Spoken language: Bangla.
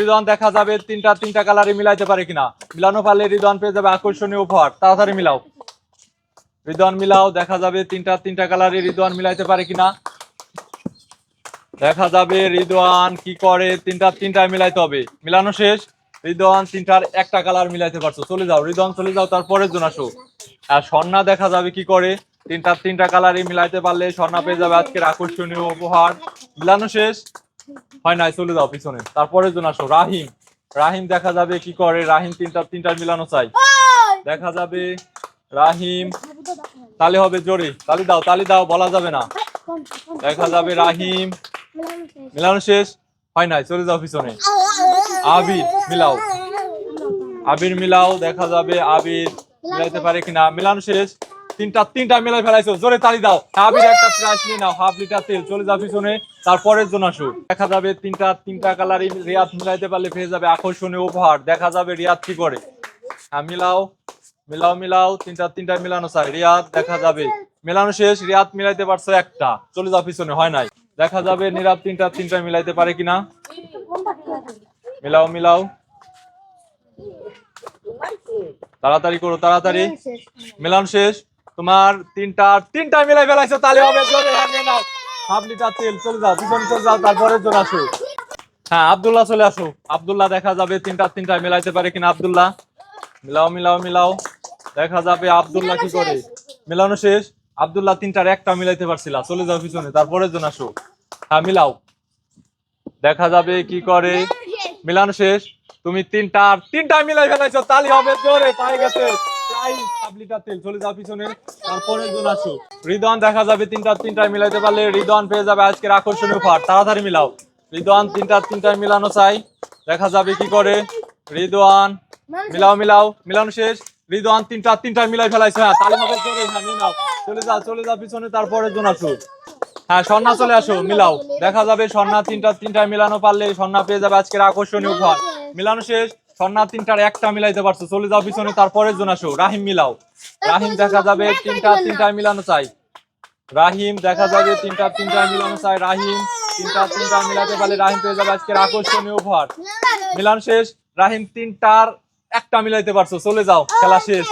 রিদওয়ান দেখা যাবে তিনটা কালারে মিলাইতে পারে কিনা। মিলানো পারলে রিদওয়ান পেয়ে যাবে আকর্ষণীয় উপহার। তাড়াতাড়ি মিলাও। রিদওয়ান মিলাও, দেখা যাবে তিনটা কালারে রিদওয়ান মিলাইতে পারে কিনা। দেখা যাবে রিদওয়ান কি করে, তিনটা মিলাইতে হবে। মিলানো শেষ। রিদওয়ান তিনটার একটা কালার মিলাইতে পারছো, চলে যাও রিদওয়ান, চলে যাও, তারপরের জন আসো। আর স্বর্ণা দেখা যাবে কি করে, তিনটা কালারই মিলাইতে পারলে স্বর্ণা পেয়ে যাবে আজকের আকর্ষণীয় উপহার। মিলানো শেষ, হয় নাই, চলে যাও পিছনে, তারপরের জন আসো। রাহিম, রাহিম দেখা যাবে কি করে, রাহিম তিনটার মিলানো চাই। দেখা যাবে রাহিম, তালি হবে জোরে, তালি দাও, বলা যাবে না। দেখা যাবে রাহিম, মিলানো শেষ, হয় নাই, চলে যাও পিছনে। আবির মিলাও, আবির মিলাও, দেখা যাবে আবির মিলাইতে পারে কিনা। মিলানো শেষ, তিনটা মিলাই ফেলাইছো, জোরে তালি দাও। আবির একটা প্রাইস নিয়ে নাও, ½ লিটার তেল, চলে যাও পিছনে, তারপরের জন আসো। দেখা যাবে তিনটা কালারই রিয়াদ মিলাইতে পারলে পেয়ে যাবে আকর্ষণীয় উপহার। দেখা যাবে রিয়াদ কি করে। হ্যাঁ মিলাও, তিনটা মিলানো চাই। রিয়াদ দেখা যাবে, মেলানো শেষ। রিয়াদ মিলাইতে পারছো একটা, চলে যাও পিছনে, হয় নাই। দেখা যাবে নীরব তিনটা মিলাইতে পারে কিনা। মিলাও, তাড়াতাড়ি করো, তাড়াতাড়ি। মিলানো শেষ। তোমার তিনটা মিলাই ফেলাইছো, তাহলে হবে জোরে, হারিয়ে নাও ½ লিটার তেল, চলে যাও পিছনে, চলে যাও, তারপরের জন আসো। হ্যাঁ আব্দুল্লাহ চলে আসো। আব্দুল্লাহ দেখা যাবে তিনটা মিলাইতে পারে কিনা। আব্দুল্লাহ মিলাও, দেখা যাবে আব্দুল্লাহ কি করে। মিলানো শেষ। আব্দুল্লাহ তিনটার একটা মিলাইতে পারছিল, চলে যাও পিছনে, তারপরের জন আসো। হ্যাঁ মিলাও, দেখা যাবে কি করে। মিলানো শেষ। তুমি তিনটা মিলাই ফেলাইছো, তালি হবে জোরে, পায়ে গেছে ½ লিটার তেল, চলে যাও পিছনে, তারপরের জন আসো। রিদওয়ান দেখা যাবে তিনটা মিলাইতে পারলে রিদওয়ান পেয়ে যাবে আজকের আকর্ষণীয় উপহার। তাড়াতাড়ি মিলাও। রিদওয়ান তিনটা মিলানো চাই, দেখা যাবে কি করে। রিদওয়ান মিলানো শেষ। রিদওয়ান তিনটা মিলাই ফেলাইছে, হ্যাঁ তালি হবে জোরে, হ্যাঁ নিয়ে নাও, চলে যাও পিছনে, তারপরের জন আসো। হ্যাঁ স্বর্ণা চলে আসো, মিলাও। দেখা যাবে স্বর্ণা তিনটা মিলানো পারলে স্বর্ণা পেয়ে যাবে আজকের আকর্ষণীয় উপহার। মিলানো শেষ। স্বর্ণা তিনটার একটা মিলাইতে পারছো, চলে যাও পিছনে, তারপরের জন আসো। রাহিম মিলাও। রাহিম দেখা যাবে তিনটা মিলানো চাই। রাহিম দেখা যাবে তিনটা মিলানো চাই। রাহিম তিনটা মিলাতে পারলে রাহিম পেয়ে যাবে আজকের আকর্ষণীয় উপহার। মিলানো শেষ। রাহিম তিনটার একটা মিলাইতে পারছো, চলে যাও, খেলা শেষ।